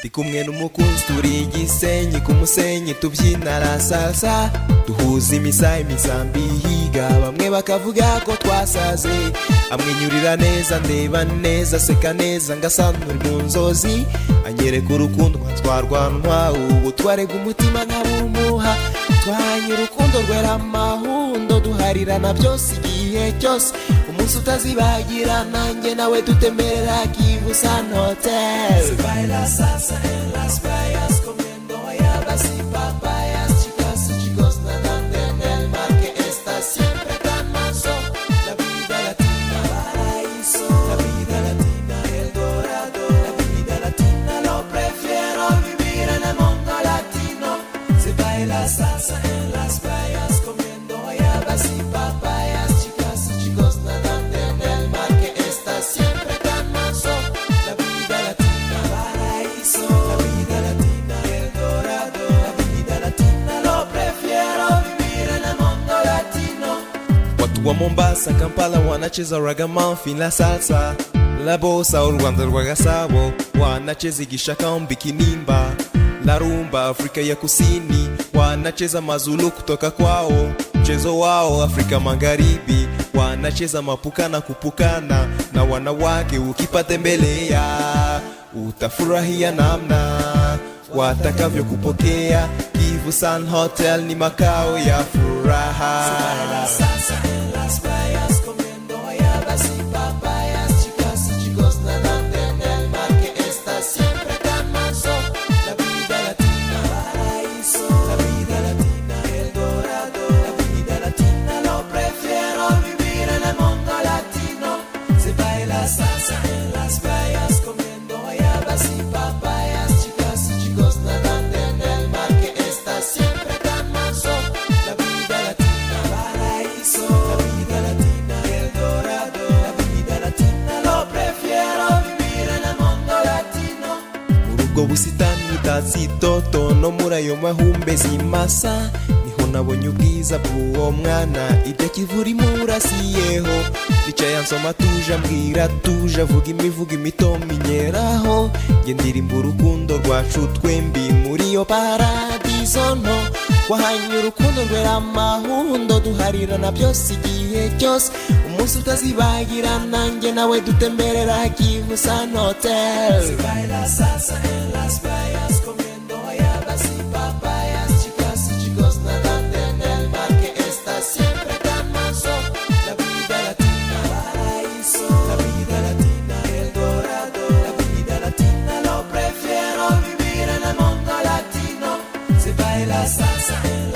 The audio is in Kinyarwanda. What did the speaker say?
ndi kumwe n'umukunzi turi igisenyi ku musenyi tubyina la salsa duhuza imisambi higa bamwe bakavuga ko twasaze amwenyurira neza ndeba neza seka neza ngasanura mu nzozi anyereka urukundo twarwanwa ubu twarega umutima nkabumuha twanye urukundo rwera amahundo duharirana byose igihe cyose umunsi utazibagira nanjye nawe dutemerera Kivu San Hotel. Se baila salsa en las playas comiendo guayabas y papayas, chicas y chicos nadando en el mar que está siempre tan manso. La vida latina paraíso, la vida latina el dorado, la vida latina lo prefiero vivir en el mundo latino. Se baila salsa en las playas comiendo guayabas y papayas, chicas y chicos nadando en el mar que está siempre tan manso. La vida latina paraíso, la vida latina el dorado, la vida latina lo prefiero vivir en el mundo latino. Watu wa Mombasa, Kampala wanacheza ragamuffin la salsa, la bossa u Rwanda rwa Gasabo wanacheza igishaka kinimba, la rumba Afrika ya Kusini wanacheza mazulu kutoka kwao, mchezo wao Afrika Magharibi wanacheza mapukana kupukana, na wanawake ukipatembelea utafurahia namna watakavyo kupokea. Kivu San Hotel ni makao ya furaha. Salsa en las playas comiendo guayabas y papayas, chicas y chicos nadando en el mar que está siempre tan manso. La vida latina paraíso, la vida latina el dorado, la vida latina lo prefiero vivir en el mundo latino. Se baila salsa en las playas comiendo guayabas y papayas, chicas y chicos nadando en el mar que está siempre tan manso. La vida latina paraíso, la vida latina el dorado, la vida latina lo prefiero vivir en el mundo latino. Urugo busitani utatsi toto no muri ayo mahumbezi masa niho nabonye ubwiza bw'uwo mwana ibyo kivura imurasiyeho bicaye ansoma tuje ambwira tuje avuga imivugo imitomo inyeraho nge ndirimba urukundo rwacu twembi muri iyo paradizo nto wahanye urukundo rwera amahundo duharirana byose igihe cyose umunsi utazibagira nanjye nawe dutemberera Kivu San Hotel. Se baila salsa en las playas comiendo guayabas y papayas, chicas y chicos nadando en el mar que está siempre tan manso. La vida latina paraíso, la vida latina el dorado, la vida latina lo prefiero vivir en el mundo latino. Se baila salsa en